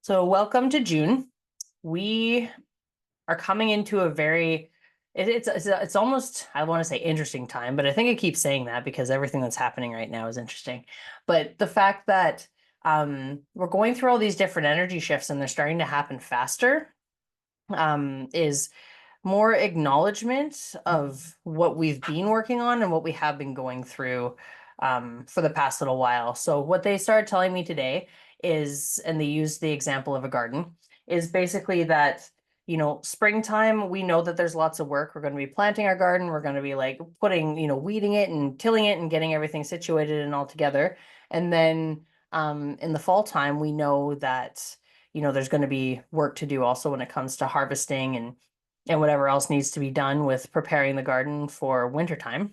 So welcome to June. We are coming into a very it's almost, I want to say, interesting time, but I think I keep saying that because everything that's happening right now is interesting. But the fact that we're going through all these different energy shifts and they're starting to happen faster is more acknowledgement of what we've been working on and what we have been going through for the past little while. So what they started telling me today is, and they used the example of a garden, is basically that, springtime, we know that there's lots of work. We're going to be planting our garden. We're going to be like putting, weeding it and tilling it and getting everything situated and all together. And then in the fall time, we know that, there's going to be work to do also when it comes to harvesting and whatever else needs to be done with preparing the garden for wintertime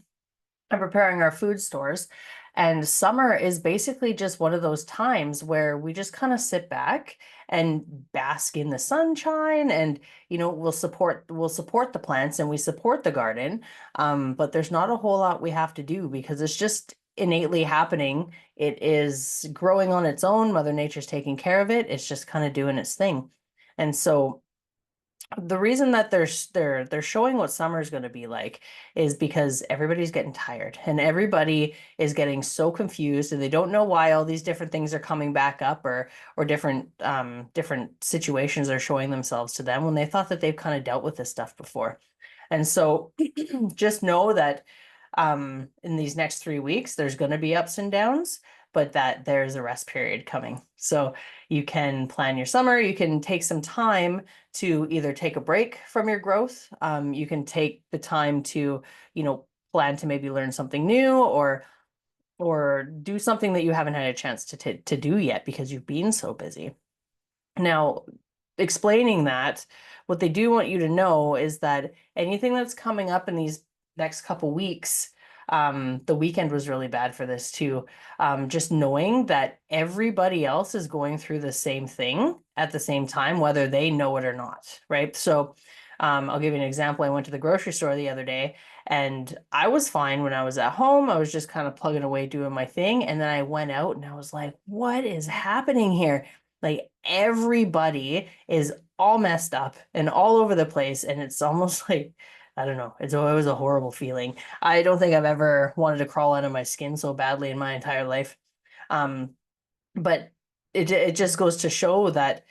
and preparing our food stores. And summer is basically just one of those times where we just kind of sit back and bask in the sunshine and we'll support the plants and we support the garden. But there's not a whole lot we have to do because it's just innately happening. It is growing on its own. Mother Nature's taking care of it. It's just kind of doing its thing. And so the reason that they're showing what summer is going to be like is because everybody's getting tired and everybody is getting so confused and they don't know why all these different things are coming back up or different situations are showing themselves to them when they thought that they've kind of dealt with this stuff before. And so just know that in these next 3 weeks, there's going to be ups and downs, but that there's a rest period coming. So you can plan your summer, you can take some time to either take a break from your growth. You can take the time to, plan to maybe learn something new or do something that you haven't had a chance to do yet because you've been so busy. Now, explaining that, what they do want you to know is that anything that's coming up in these next couple weeks, the weekend was really bad for this too. Just knowing that everybody else is going through the same thing at the same time, whether they know it or not, right? So, I'll give you an example. I went to the grocery store the other day and I was fine when I was at home. I was just kind of plugging away doing my thing. And then I went out and I was like, what is happening here? Like everybody is all messed up and all over the place. And it's almost like, I don't know, it was a horrible feeling. I don't think I've ever wanted to crawl out of my skin so badly in my entire life. Um, but it just goes to show that,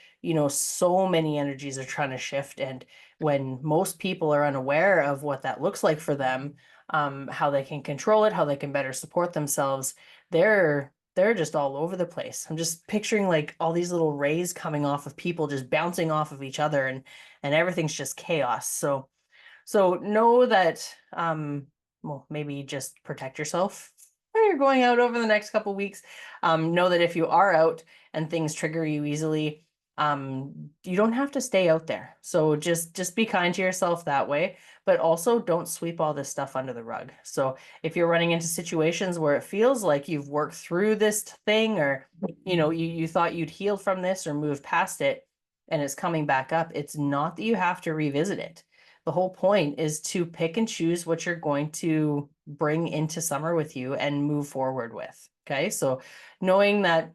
so many energies are trying to shift. And when most people are unaware of what that looks like for them, how they can control it, how they can better support themselves, they're just all over the place. I'm just picturing like all these little rays coming off of people just bouncing off of each other and everything's just chaos. So know that well, maybe just protect yourself when you're going out over the next couple weeks. Know that if you are out and things trigger you easily, you don't have to stay out there. So just be kind to yourself that way, but also don't sweep all this stuff under the rug. So if you're running into situations where it feels like you've worked through this thing or you thought you'd healed from this or moved past it and it's coming back up, it's not that you have to revisit it. The whole point is to pick and choose what you're going to bring into summer with you and move forward with. Okay. So knowing that,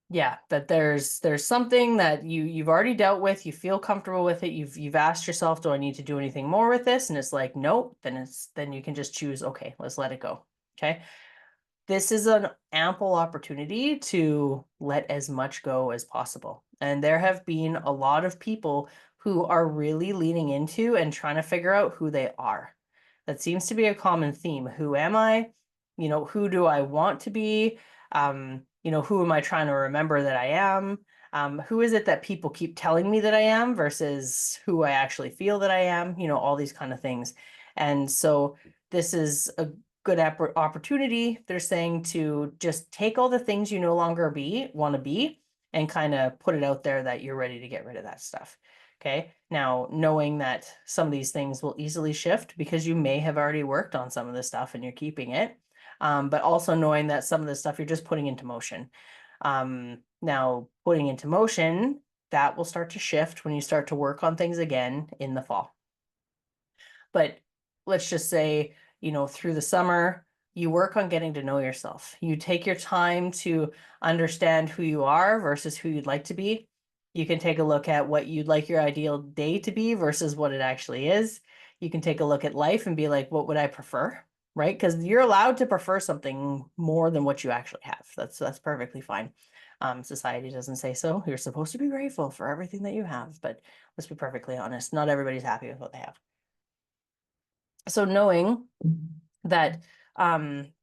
yeah, that there's something that you've already dealt with, you feel comfortable with it, you've asked yourself, do I need to do anything more with this? And it's like, nope, then you can just choose, okay, let's let it go. Okay. This is an ample opportunity to let as much go as possible. And there have been a lot of people who are really leaning into and trying to figure out who they are. That seems to be a common theme. Who am I? Who do I want to be? Who am I trying to remember that I am? Who is it that people keep telling me that I am versus who I actually feel that I am? All these kind of things. And so this is a good opportunity, they're saying, to just take all the things you no longer want to be and kind of put it out there that you're ready to get rid of that stuff. Okay. Now, knowing that some of these things will easily shift because you may have already worked on some of this stuff and you're keeping it. But also knowing that some of this stuff you're just putting into motion. Now, putting into motion, that will start to shift when you start to work on things again in the fall. But let's just say, through the summer, you work on getting to know yourself. You take your time to understand who you are versus who you'd like to be. You can take a look at what you'd like your ideal day to be versus what it actually is. You can take a look at life and be like, what would I prefer? Right? Because you're allowed to prefer something more than what you actually have. That's perfectly fine. Society doesn't say so. You're supposed to be grateful for everything that you have, but let's be perfectly honest, not everybody's happy with what they have. So knowing that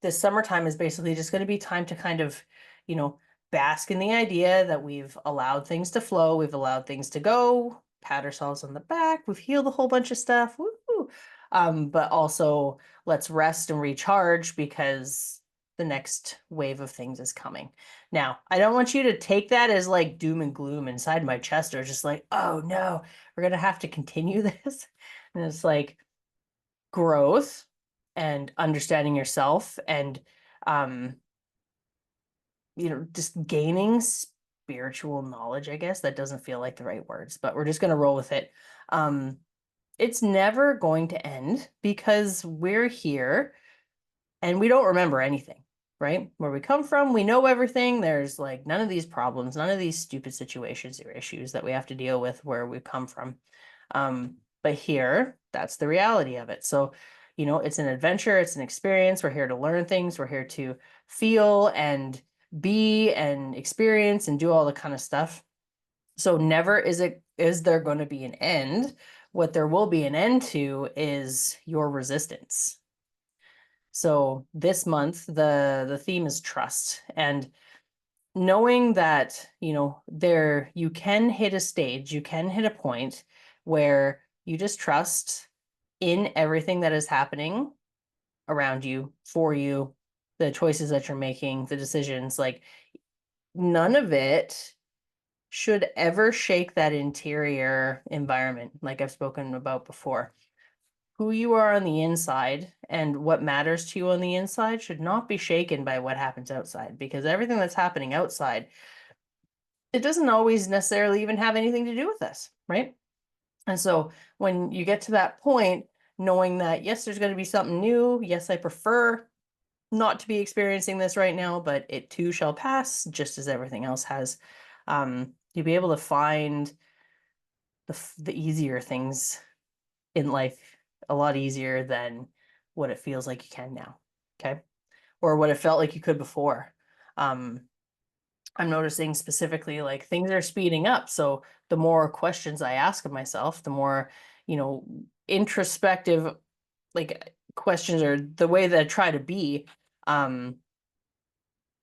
this summertime is basically just going to be time to kind of, you know, bask in the idea that we've allowed things to flow, we've allowed things to go, pat ourselves on the back, we've healed a whole bunch of stuff. Woo-hoo. But also let's rest and recharge because the next wave of things is coming. Now, I don't want you to take that as like doom and gloom inside my chest or just like, oh no, we're gonna have to continue this. And it's like, growth and understanding yourself and um just gaining spiritual knowledge. I guess that doesn't feel like the right words, but we're just going to roll with it. um it's never going to end because we're here and we don't remember anything, right? Where we come from, we know everything. There's like none of these problems, none of these stupid situations or issues that we have to deal with where we come from. But here, that's the reality of it. So, it's an adventure, it's an experience. We're here to learn things, we're here to feel and be and experience and do all the kind of stuff. So never is there going to be an end. What there will be an end to is your resistance. So this month, the theme is trust, and knowing that, there you can hit a stage, you can hit a point where you just trust in everything that is happening around you, for you, the choices that you're making, the decisions, like none of it should ever shake that interior environment, like I've spoken about before. Who you are on the inside and what matters to you on the inside should not be shaken by what happens outside, because everything that's happening outside, it doesn't always necessarily even have anything to do with us, right? And so when you get to that point, knowing that, yes, there's going to be something new. Yes, I prefer not to be experiencing this right now, but it too shall pass, just as everything else has. You'll be able to find the easier things in life a lot easier than what it feels like you can now. Okay. Or what it felt like you could before. Um, I'm noticing specifically like things are speeding up. So the more questions I ask of myself, the more, introspective like questions, or the way that I try to be, um,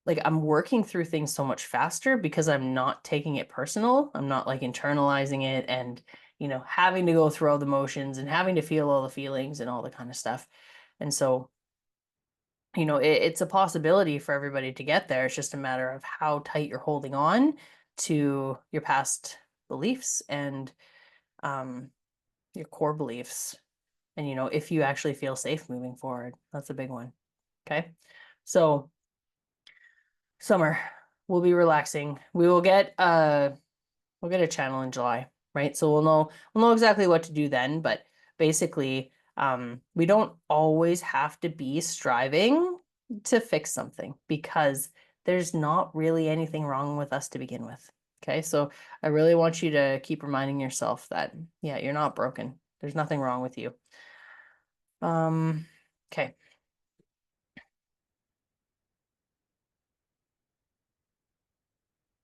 like I'm working through things so much faster because I'm not taking it personal. I'm not like internalizing it and, having to go through all the motions and having to feel all the feelings and all the kind of stuff. And so, it's a possibility for everybody to get there. It's just a matter of how tight you're holding on to your past beliefs and your core beliefs. And, if you actually feel safe moving forward, that's a big one. Okay. So, summer, we'll be relaxing. We'll get a channel in July, right? So we'll know exactly what to do then, but basically, we don't always have to be striving to fix something because there's not really anything wrong with us to begin with. Okay, so I really want you to keep reminding yourself that, yeah, you're not broken. There's nothing wrong with you. Okay.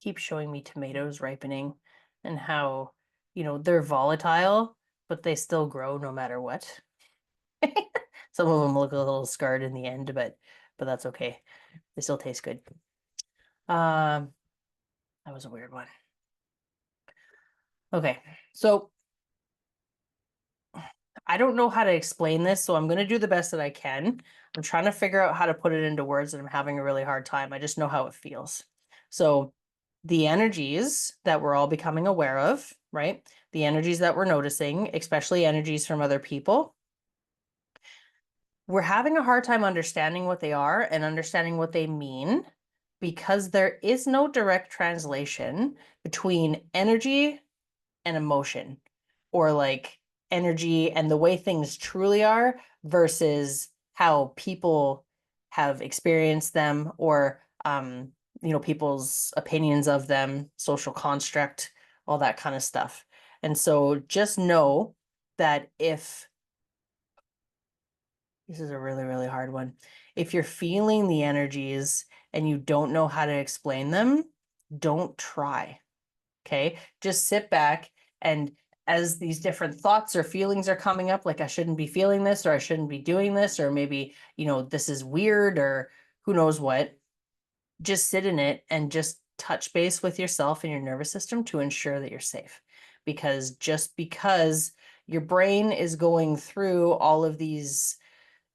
Keep showing me tomatoes ripening and how, they're volatile, but they still grow no matter what. Some of them look a little scarred in the end, but that's okay. They still taste good. Um, that was a weird one. Okay, so I don't know how to explain this, so I'm going to do the best that I can. I'm trying to figure out how to put it into words, and I'm having a really hard time. I just know how it feels. So the energies that we're all becoming aware of, right? The energies that we're noticing, especially energies from other people, we're having a hard time understanding what they are and understanding what they mean because there is no direct translation between energy and emotion, or like energy and the way things truly are versus how people have experienced them, or people's opinions of them, social construct, all that kind of stuff. And so just know that if this is a really, really hard one, if you're feeling the energies and you don't know how to explain them, don't try. Okay, just sit back, and as these different thoughts or feelings are coming up, like I shouldn't be feeling this, or I shouldn't be doing this, or maybe, this is weird, or who knows what, just sit in it and just touch base with yourself and your nervous system to ensure that you're safe. Because just because your brain is going through all of these,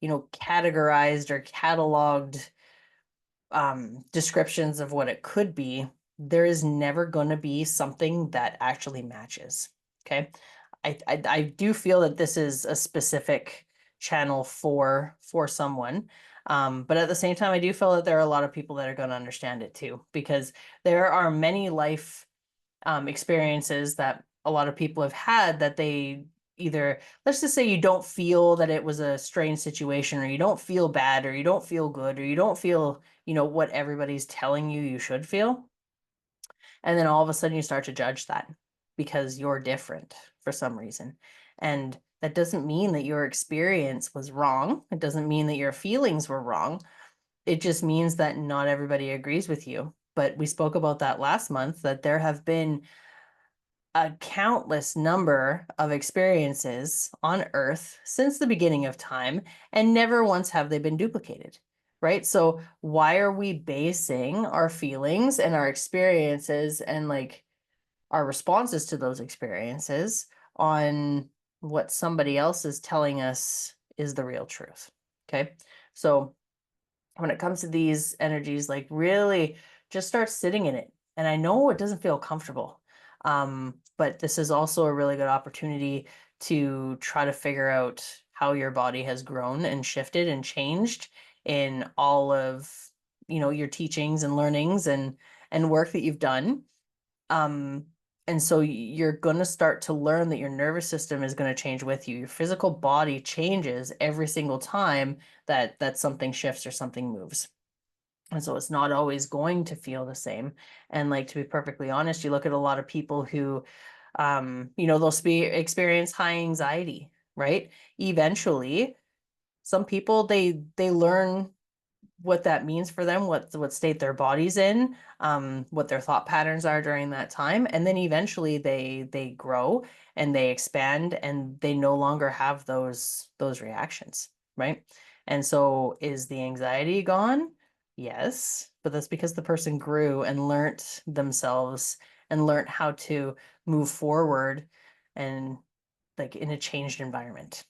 categorized or cataloged descriptions of what it could be, there is never going to be something that actually matches. Okay. I do feel that this is a specific channel for someone. But at the same time, I do feel that there are a lot of people that are going to understand it too, because there are many life experiences that a lot of people have had that they either, let's just say you don't feel that it was a strange situation, or you don't feel bad, or you don't feel good, or you don't feel, what everybody's telling you you should feel. And then all of a sudden you start to judge that because you're different for some reason. And that doesn't mean that your experience was wrong. It doesn't mean that your feelings were wrong. It just means that not everybody agrees with you. But we spoke about that last month, that there have been a countless number of experiences on Earth since the beginning of time, and never once have they been duplicated, right? So why are we basing our feelings and our experiences and like our responses to those experiences on what somebody else is telling us is the real truth? Okay. So when it comes to these energies, like really just start sitting in it. And I know it doesn't feel comfortable, but this is also a really good opportunity to try to figure out how your body has grown and shifted and changed in all of, your teachings and learnings and work that you've done. Um, and so you're going to start to learn that your nervous system is going to change with you. Your physical body changes every single time that something shifts or something moves. And so it's not always going to feel the same. And like, to be perfectly honest, you look at a lot of people who, they'll experience high anxiety, right? Eventually, some people, they learn what that means for them, what state their body's in, what their thought patterns are during that time, and then eventually they grow and they expand and they no longer have those reactions, right? And so is the anxiety gone? Yes, but that's because the person grew and learnt themselves and learnt how to move forward and like in a changed environment.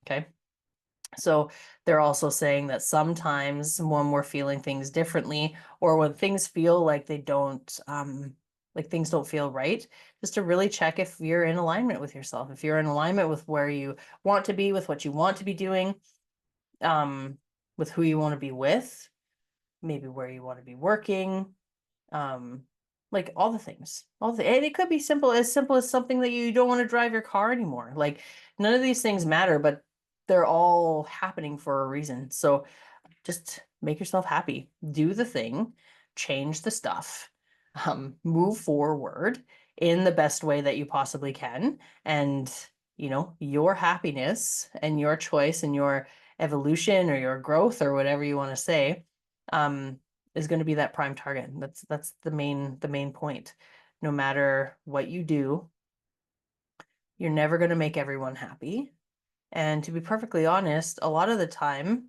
Okay. So they're also saying that sometimes when we're feeling things differently, or when things feel like they don't, like things don't feel right, just to really check if you're in alignment with yourself, if you're in alignment with where you want to be, with what you want to be doing, um, with who you want to be with, maybe where you want to be working, um, like all the things, and it could be simple as something that you don't want to drive your car anymore. Like none of these things matter, but they're all happening for a reason. So just make yourself happy, do the thing, change the stuff, move forward in the best way that you possibly can. And, your happiness and your choice and your evolution or your growth or whatever you want to say, is going to be that prime target. That's the main point. No matter what you do, you're never going to make everyone happy. And to be perfectly honest, a lot of the time,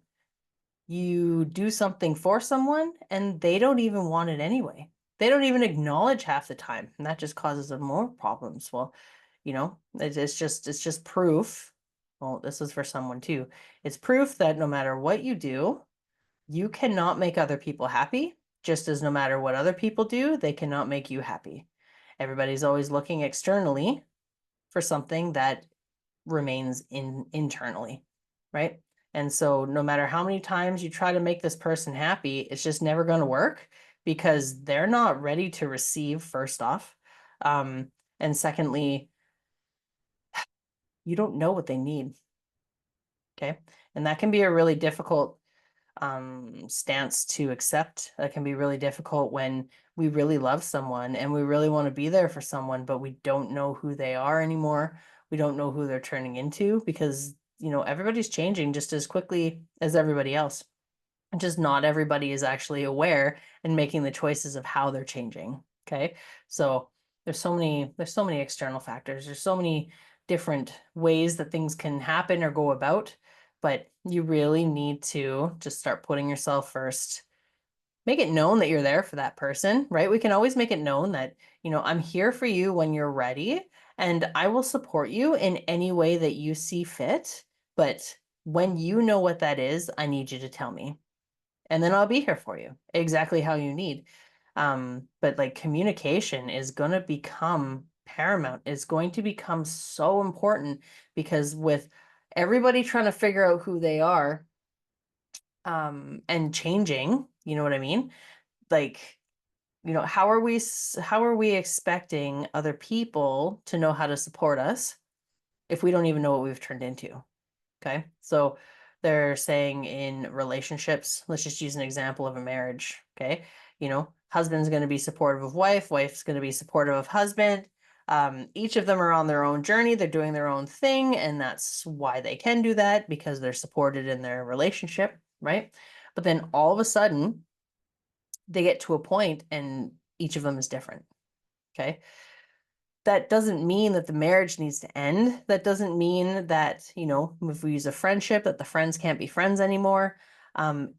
you do something for someone and they don't even want it anyway. They don't even acknowledge half the time, and that just causes them more problems. Well, it's just proof. Well, this is for someone too. It's proof that no matter what you do, you cannot make other people happy, just as no matter what other people do, they cannot make you happy. Everybody's always looking externally for something that remains internally, right? And so no matter how many times you try to make this person happy, it's just never going to work because they're not ready to receive, first off. And secondly, you don't know what they need. Okay. And that can be a really difficult stance to accept. That can be really difficult when we really love someone and we really want to be there for someone, but we don't know who they are anymore. We don't know who they're turning into because, everybody's changing just as quickly as everybody else. Just not everybody is actually aware and making the choices of how they're changing. Okay. So there's so many external factors. There's so many different ways that things can happen or go about, but you really need to just start putting yourself first. Make it known that you're there for that person, right? We can always make it known that, I'm here for you when you're ready and I will support you in any way that you see fit. But when you know what that is, I need you to tell me, and then I'll be here for you exactly how you need. But like communication is going to become paramount. It's going to become so important because with everybody trying to figure out who they are, and changing, you know what I mean? Like, how are we expecting other people to know how to support us if we don't even know what we've turned into? Okay. So they're saying in relationships, let's just use an example of a marriage. Okay. Husband's going to be supportive of wife, wife's going to be supportive of husband. Each of them are on their own journey. They're doing their own thing. And that's why they can do that because they're supported in their relationship. Right. But then all of a sudden, they get to a point and each of them is different. Okay. That doesn't mean that the marriage needs to end. That doesn't mean that, if we use a friendship, that the friends can't be friends anymore.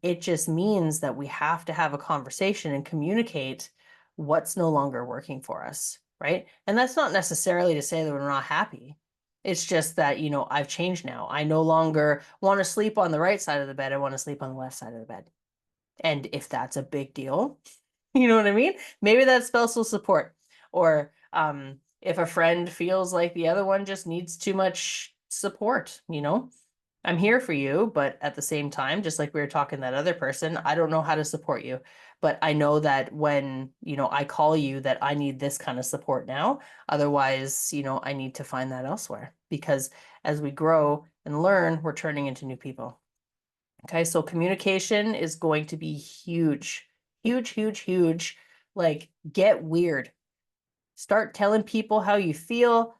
It just means that we have to have a conversation and communicate what's no longer working for us, right? And that's not necessarily to say that we're not happy. It's just that, I've changed now. I no longer want to sleep on the right side of the bed. I want to sleep on the left side of the bed. And if that's a big deal, you know what I mean? Maybe that's spousal support. Or if a friend feels like the other one just needs too much support, I'm here for you, but at the same time, just like we were talking that other person, I don't know how to support you. But I know that when, I call you that I need this kind of support now. Otherwise, I need to find that elsewhere because as we grow and learn, we're turning into new people. Okay, so communication is going to be huge, huge, huge, huge. Like, get weird. Start telling people how you feel.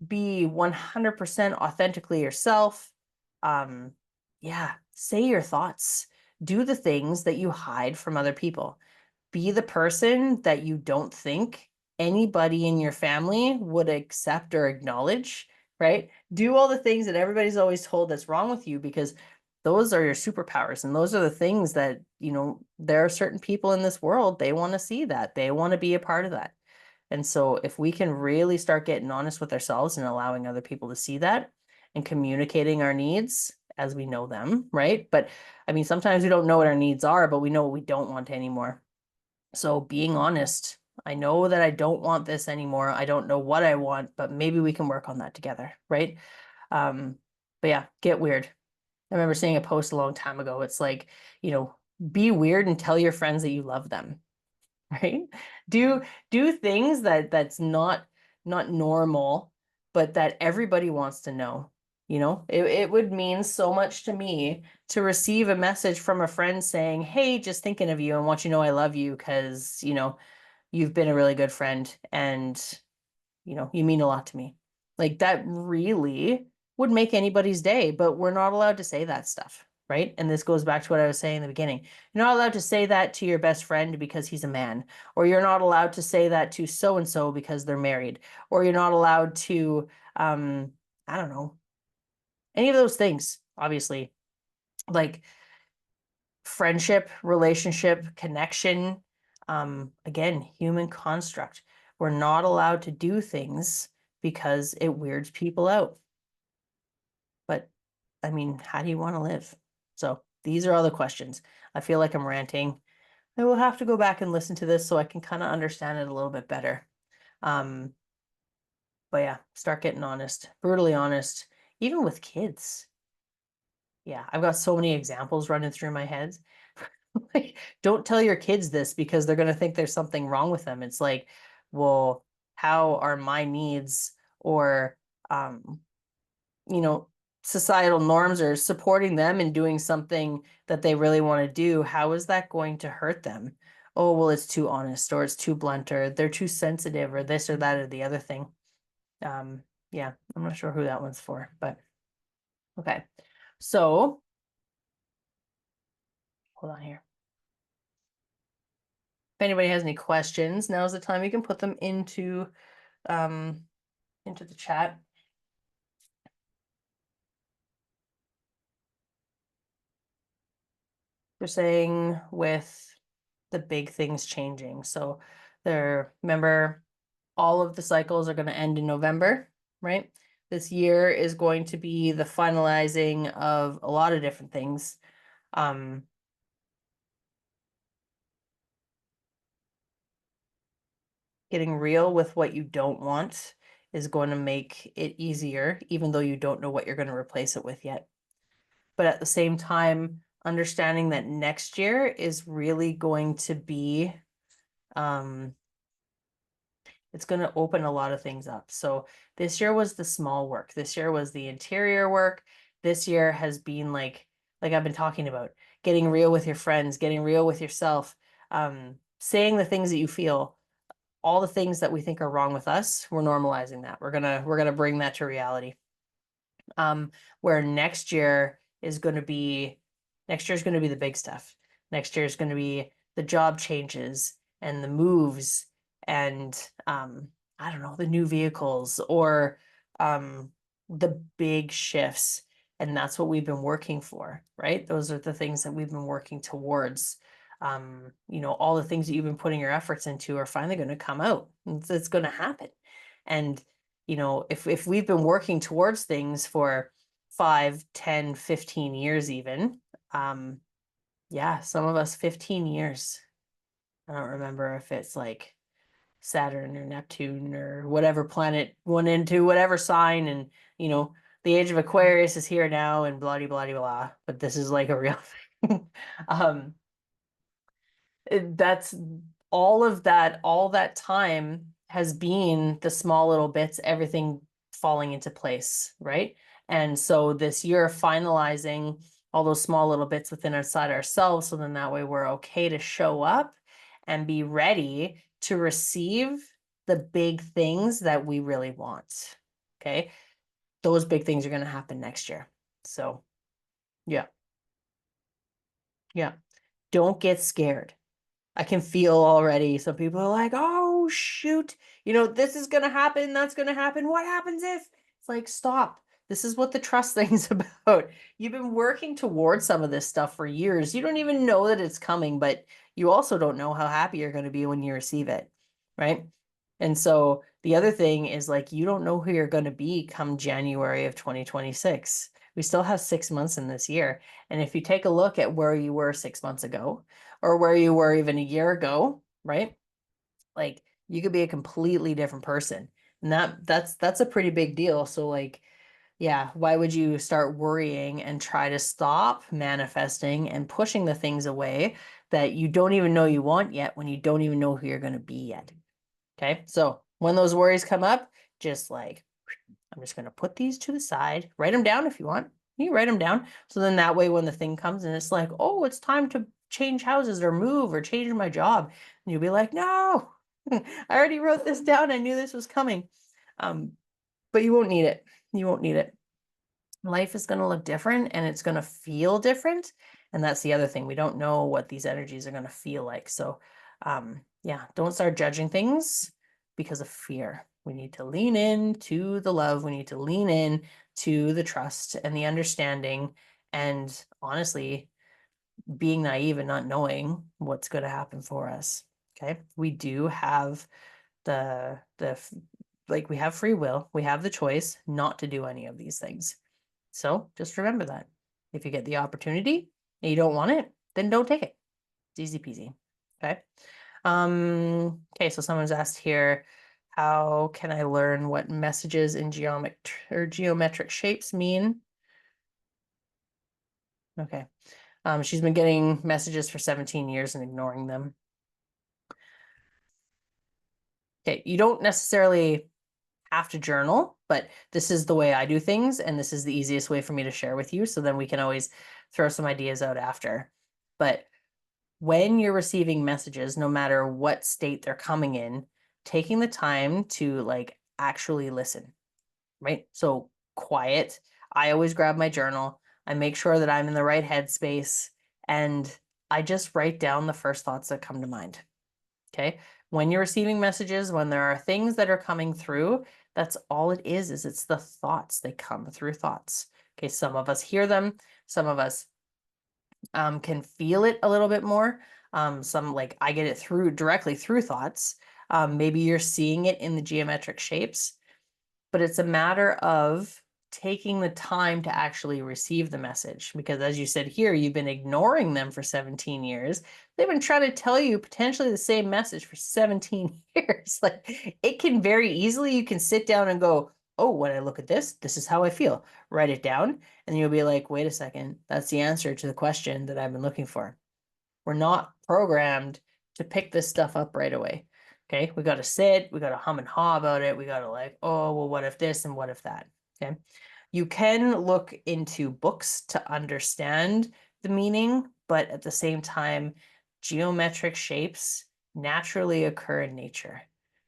Be 100% authentically yourself. Um, yeah, say your thoughts. Do the things that you hide from other people. Be the person that you don't think anybody in your family would accept or acknowledge, right? Do all the things that everybody's always told that's wrong with you because those are your superpowers. And those are the things that, there are certain people in this world, they want to see that. They want to be a part of that. And so if we can really start getting honest with ourselves and allowing other people to see that and communicating our needs as we know them, right? But I mean, sometimes we don't know what our needs are, but we know what we don't want anymore. So being honest, I know that I don't want this anymore. I don't know what I want, but maybe we can work on that together, right? Um, but yeah, get weird. I remember seeing a post a long time ago. It's like, be weird and tell your friends that you love them, right? Do things that's not normal, but that everybody wants to know. It would mean so much to me to receive a message from a friend saying, "Hey, just thinking of you and want you to know I love you because, you've been a really good friend and you mean a lot to me." Like that really would make anybody's day, but we're not allowed to say that stuff, right? And this goes back to what I was saying in the beginning. You're not allowed to say that to your best friend because he's a man, or you're not allowed to say that to so and so because they're married, or you're not allowed to, I don't know, any of those things, obviously. Like friendship, relationship, connection, again, human construct. We're not allowed to do things because it weirds people out. But I mean, how do you want to live? So these are all the questions. I feel like I'm ranting. I will have to go back and listen to this so I can kind of understand it a little bit better. Um, but yeah, start getting honest, brutally honest, even with kids. Yeah, I've got so many examples running through my head. Like, don't tell your kids this because they're going to think there's something wrong with them. It's like, well, how are my needs or, um, you know, societal norms are supporting them and doing something that they really want to do, how is that going to hurt them? Oh, well, it's too honest, or it's too blunt, or they're too sensitive, or this or that or the other thing. Yeah, I'm not sure who that one's for, but okay. So hold on here. If anybody has any questions, now's the time you can put them um into the chat. They're saying with the big things changing. So remember, all of the cycles are going to end in November, right? This year is going to be the finalizing of a lot of different things. Getting real with what you don't want is going to make it easier, even though you don't know what you're going to replace it with yet. But at the same time, understanding that next year is really going to be, it's going to open a lot of things up. So this year was the small work. This year was the interior work. This year has been like I've been talking about, getting real with your friends, getting real with yourself, saying the things that you feel, all the things that we think are wrong with us, we're normalizing that. We're gonna bring that to reality. Where next year is going to be the big stuff. Next year is going to be the job changes and the moves and I don't know, the new vehicles or the big shifts. And that's what we've been working for, right? Those are the things that we've been working towards. All the things that you've been putting your efforts into are finally going to come out. It's going to happen. And if we've been working towards things for 5, 10, 15 years even, yeah, some of us 15 years. I don't remember if it's like Saturn or Neptune or whatever planet went into whatever sign, and the age of Aquarius is here now and blah blah blah blah. But this is like a real thing. That's all that time has been the small little bits, everything falling into place, right? And so this year finalizing all those small little bits within inside ourselves, so then that way we're okay to show up and be ready to receive the big things that we really want. Okay, those big things are going to happen next year. So yeah, don't get scared. I can feel already some people are like, oh, shoot, this is going to happen. That's going to happen. What happens if? It's like, stop. This is what the trust thing's about. You've been working towards some of this stuff for years. You don't even know that it's coming, but you also don't know how happy you're going to be when you receive it, right? And so the other thing is like, you don't know who you're going to be come January of 2026. We still have 6 months in this year. And if you take a look at where you were 6 months ago, or where you were even a year ago, right? Like you could be a completely different person. And that's a pretty big deal. So like, yeah, why would you start worrying and try to stop manifesting and pushing the things away that you don't even know you want yet when you don't even know who you're going to be yet? Okay. So when those worries come up, just like, I'm just going to put these to the side, write them down if you want. You write them down. So then that way, when the thing comes and it's like, oh, it's time to change houses or move or change my job, and you'll be like, no, I already wrote this down. I knew this was coming. But you won't need it. You won't need it. Life is going to look different and it's going to feel different. And that's the other thing. We don't know what these energies are going to feel like. So, yeah, don't start judging things because of fear. We need to lean in to the love. We need to lean in to the trust and the understanding. And honestly, being naive and not knowing what's going to happen for us. Okay. We do have we have free will. We have the choice not to do any of these things. So just remember that. If you get the opportunity and you don't want it, then don't take it. It's easy peasy. Okay. Okay, so someone's asked here, how can I learn what messages in geometric shapes mean? Okay. She's been getting messages for 17 years and ignoring them. Okay, you don't necessarily have to journal but this is the way I do things, and this is the easiest way for me to share with you. So then we can always throw some ideas out after. But when you're receiving messages, no matter what state they're coming in, taking the time to like actually listen, right? So quiet. I always grab my journal. I make sure that I'm in the right headspace, and I just write down the first thoughts that come to mind. Okay. When you're receiving messages, when there are things that are coming through, that's all it is it's the thoughts. They come through thoughts. Okay. Some of us hear them, some of us can feel it a little bit more. Some like I get it through directly through thoughts. Maybe you're seeing it in the geometric shapes, but it's a matter of taking the time to actually receive the message. Because as you said here, you've been ignoring them for 17 years. They've been trying to tell you potentially the same message for 17 years. Like it can very easily, you can sit down and go, oh, when I look at this, this is how I feel. Write it down. And you'll be like, wait a second, that's the answer to the question that I've been looking for. We're not programmed to pick this stuff up right away. Okay, we got to sit, we got to hum and haw about it. We got to like, oh, well, what if this and what if that? Okay, you can look into books to understand the meaning, but at the same time, geometric shapes naturally occur in nature,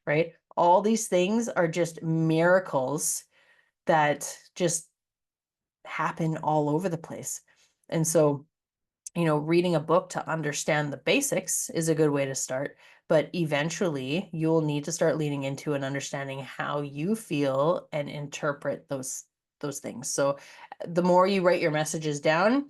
right? All these things are just miracles that just happen all over the place. And so reading a book to understand the basics is a good way to start, but eventually you'll need to start leaning into and understanding how you feel and interpret those things. So the more you write your messages down,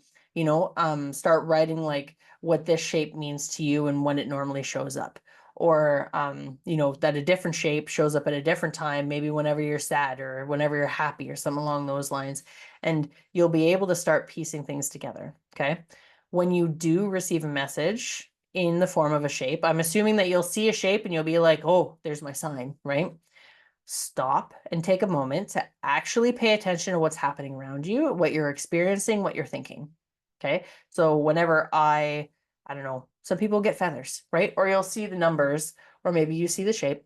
start writing like what this shape means to you and when it normally shows up. Or that a different shape shows up at a different time, maybe whenever you're sad or whenever you're happy or something along those lines. And you'll be able to start piecing things together. Okay. When you do receive a message in the form of a shape, I'm assuming that you'll see a shape and you'll be like, oh, there's my sign, right? Stop and take a moment to actually pay attention to what's happening around you, what you're experiencing, what you're thinking. Okay. So whenever I don't know, some people get feathers, right? Or you'll see the numbers, or maybe you see the shape.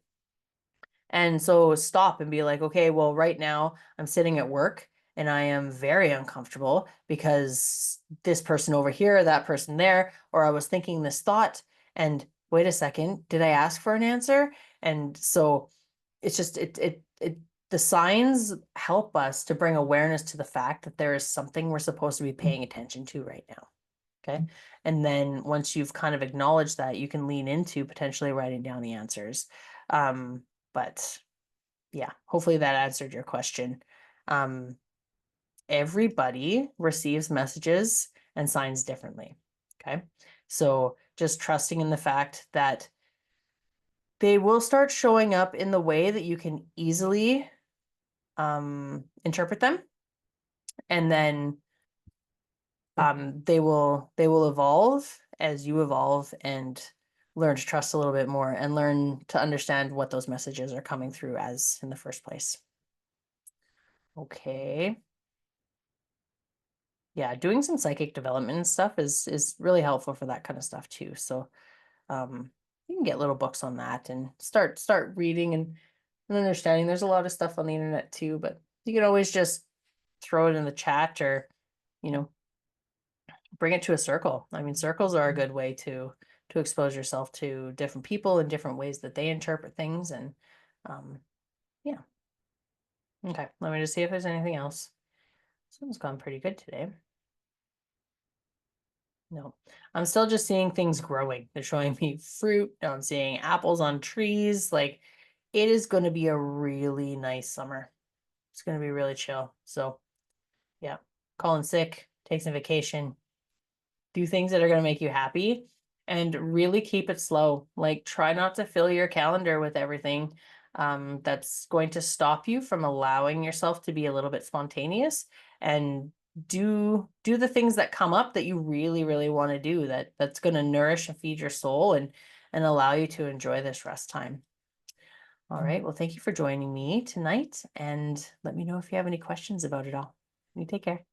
And so stop and be like, okay, well, right now I'm sitting at work and I am very uncomfortable because this person over here, that person there, or I was thinking this thought, and wait a second, did I ask for an answer? And so it's just the signs help us to bring awareness to the fact that there is something we're supposed to be paying attention to right now. Okay. And then once you've kind of acknowledged that, you can lean into potentially writing down the answers. But yeah, hopefully that answered your question. Um, everybody receives messages and signs differently. Okay. So just trusting in the fact that they will start showing up in the way that you can easily interpret them. And then they will evolve as you evolve and learn to trust a little bit more and learn to understand what those messages are coming through as in the first place. Okay. Yeah, doing some psychic development and stuff is really helpful for that kind of stuff too. So you can get little books on that and start reading and understanding. There's a lot of stuff on the internet too, but you can always just throw it in the chat or, you know, bring it to a circle. I mean, circles are a good way to expose yourself to different people and different ways that they interpret things. And yeah. Okay. Let me just see if there's anything else. This one's gone pretty good today. No, I'm still just seeing things growing. They're showing me fruit. I'm seeing apples on trees. Like it is going to be a really nice summer. It's going to be really chill. So yeah, calling sick, take some vacation, do things that are going to make you happy and really keep it slow. Like try not to fill your calendar with everything that's going to stop you from allowing yourself to be a little bit spontaneous and do the things that come up that you really, really want to do that's going to nourish and feed your soul and allow you to enjoy this rest time. All right. Well, thank you for joining me tonight and let me know if you have any questions about it all. You take care.